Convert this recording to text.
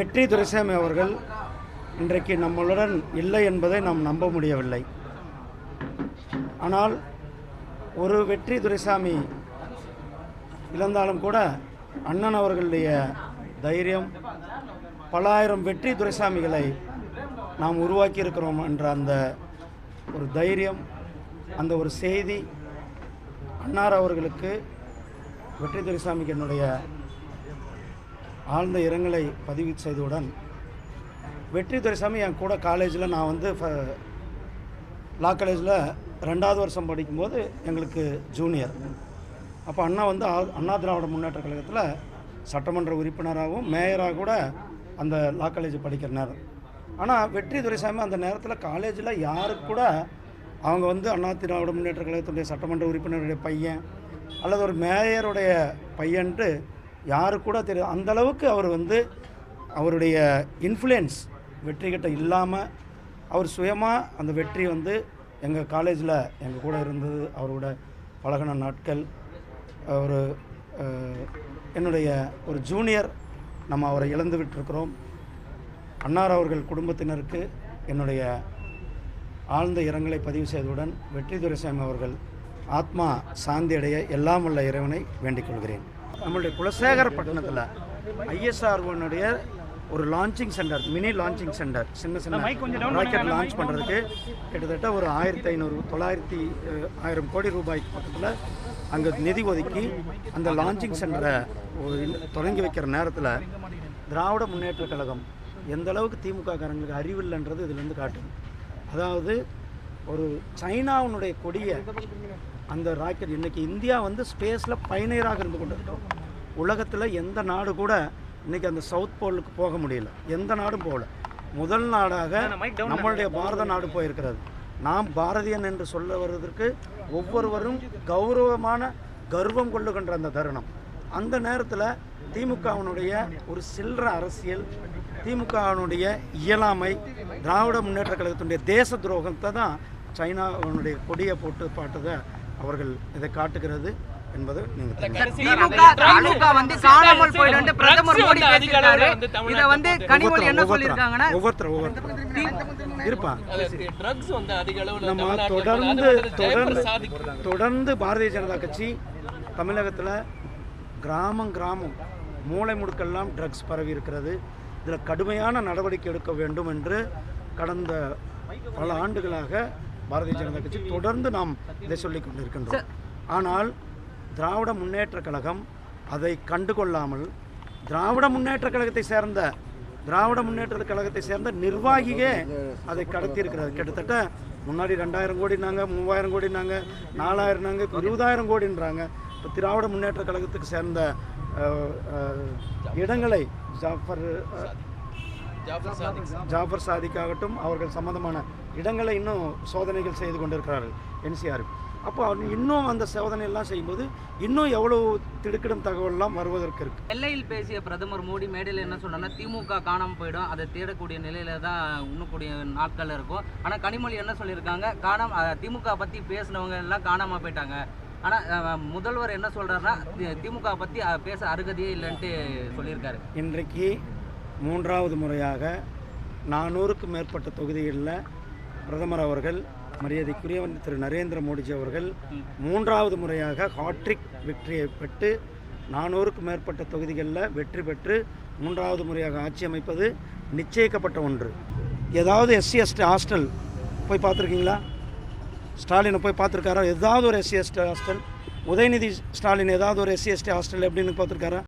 வெற்றி துரைசாமி அவர்கள் இன்றைக்கு நம்மளுடன் இல்லை என்பதை நாம் நம்ப முடியவில்லை. ஆனால் ஒரு வெற்றி துரைசாமி இழந்தாலும் கூட அண்ணன் அவர்களுடைய தைரியம், பல ஆயிரம் வெற்றி துரைசாமிகளை நாம் உருவாக்கி இருக்கிறோம் என்ற அந்த ஒரு தைரியம், அந்த ஒரு செய்தி அன்னார் அவர்களுக்கு, வெற்றி துரைசாமிக்கு என்னுடைய ஆழ்ந்த இரங்கலை பதிவு செய்தவுடன், வெற்றி துரைசாமி என் கூட காலேஜில் நான் வந்து லா காலேஜில் 2வது வருஷம் படிக்கும்போது எங்களுக்கு ஜூனியர். அப்போ அண்ணா வந்து அண்ணா திராவிட முன்னேற்ற கழகத்தில் சட்டமன்ற உறுப்பினராகவும் மேயராக கூட அந்த லா காலேஜ் படிக்கிற நேரம். ஆனால் வெற்றி துரைசாமி அந்த நேரத்தில் காலேஜில் யாருக்கு கூட அவங்க வந்து அண்ணா திராவிட முன்னேற்ற கழகத்துடைய சட்டமன்ற உறுப்பினருடைய பையன் அல்லது ஒரு மேயருடைய பையன்ட்டு யாருக்கு கூட தெரியும். அந்தளவுக்கு அவர் வந்து அவருடைய இன்ஃப்ளூயன்ஸ் வெற்றிக்கிட்ட இல்லாமல் அவர் சுயமாக அந்த வெற்றி வந்து எங்கள் காலேஜில் எங்கள் கூட இருந்தது. அவரோட பழகின நாட்கள், ஒரு என்னுடைய ஒரு ஜூனியர், நம்ம அவரை இழந்து விட்டிருக்கிறோம். அன்னார் அவர்கள் குடும்பத்தினருக்கு என்னுடைய ஆழ்ந்த இரங்கலை பதிவு செய்தவுடன், வெற்றி துரைசாமி அவர்கள் ஆத்மா சாந்தி அடைய எல்லாம் உள்ள இறைவனை வேண்டிக் கொள்கிறேன். நம்மளுடைய குலசேகரப்பட்டினத்தில் ISRO-னுடைய ஒரு launching centre, mini launching centre, சின்ன ராக்கெட் லான்ச் பண்ணுறதுக்கு கிட்டத்தட்ட ஒரு 1500 கோடி ரூபாய்க்கு பக்கத்தில் அங்கே நிதி ஒதுக்கி அந்த லான்ச்சிங் சென்டரை தொடங்கி வைக்கிற நேரத்தில் திராவிட முன்னேற்ற கழகம் எந்த அளவுக்கு திமுக காரங்களுக்கு அறிவில்லைன்றது இதிலேருந்து காட்டும். அதாவது ஒரு சைனாவுடைய கொடியை அந்த ராக்கெட், இன்றைக்கி இந்தியா வந்து ஸ்பேஸில் பயணியராக இருந்து கொண்டு இருக்கோம். உலகத்தில் எந்த நாடு கூட இன்றைக்கி அந்த சவுத் போலுக்கு போக முடியல, எந்த நாடும் போகல. முதல் நாடாக நம்மளுடைய பாரத நாடு போயிருக்கிறது. நாம் பாரதியன் என்று சொல்ல வருவதற்கு ஒவ்வொருவரும் கர்வம் கொள்ளுகின்ற அந்த தருணம். அந்த நேரத்தில் திமுகவினுடைய ஒரு சில்லற அரசியல், திமுகவினுடைய இயலாமை, திராவிட முன்னேற்ற கழகத்தினுடைய தேச துரோகத்தை தான் சைனாவுடைய கொடியை போட்டு பாட்டதை அவர்கள் இதை காட்டுகிறது என்பது தொடர்ந்து பாரதிய ஜனதா கட்சி தமிழகத்தில் கிராமம் மூளை முடுக்கெல்லாம் ட்ரக்ஸ் பரவி இருக்கிறது. இதில் கடுமையான நடவடிக்கை எடுக்க வேண்டும் என்று கடந்த பல ஆண்டுகளாக பாரதிய ஜனதா கட்சி தொடர்ந்து நாம் இதை சொல்லிக் கொண்டிருக்கின்றோம். ஆனால் திராவிட முன்னேற்ற கழகம் அதை கண்டுகொள்ளாமல் திராவிட முன்னேற்ற கழகத்தை சேர்ந்த நிர்வாகியே அதை கடத்தியிருக்கிறது. கிட்டத்தட்ட முன்னாடி 2000 கோடினாங்க, 3000 கோடினாங்க, 4000 இப்போ 20000 கோடின்றாங்க. இப்போ திராவிட முன்னேற்ற கழகத்துக்கு சேர்ந்த இடங்களை ஜாஃபர் சாதிக் ஆகட்டும், அவர்கள் சம்பந்தமான இடங்களை இன்னும் சோதனைகள் செய்து கொண்டிருக்கிறார்கள் NCR. அப்போ இன்னும் அந்த சோதனையெல்லாம் செய்யும்போது இன்னும் எவ்வளவு திடுக்கிடும் தகவல்லாம் வருவதற்கு இருக்கு. எல்லையில் பேசிய பிரதமர் மோடி மேடையில் என்ன சொன்னா, திமுக காணாமல் போயிடும், அதை தேடக்கூடிய நிலையில தான் இன்னும் நாட்கள் இருக்கும். ஆனால் கனிமொழி என்ன சொல்லியிருக்காங்க, திமுக பற்றி பேசினவங்க எல்லாம் காணாமல் போயிட்டாங்க. ஆனால் முதல்வர் என்ன சொல்றாருன்னா, திமுக பற்றி பேச அருகதையே இல்லைன்ட்டு சொல்லியிருக்காரு. இன்றைக்கு 3வது முறையாக 400க்கும் மேற்பட்ட தொகுதிகளில் பிரதமர் அவர்கள், மரியாதைக்குரிய திரு நரேந்திர மோடிஜி அவர்கள் 3வது முறையாக ஹாட்ரிக் வெற்றியை பெற்று 400க்கும் மேற்பட்ட தொகுதிகளில் வெற்றி பெற்று 3வது முறையாக ஆட்சி அமைப்பது நிச்சயிக்கப்பட்ட ஒன்று. ஏதாவது SC/ST ஹாஸ்டல் போய் பார்த்துருக்கீங்களா? ஸ்டாலினை போய் பார்த்துருக்காரா? ஏதாவது ஒரு SC/ST ஹாஸ்டல்? உதயநிதி ஸ்டாலின் ஏதாவது ஒரு SC/ST ஹாஸ்டல் எப்படின்னு பார்த்துருக்காரா?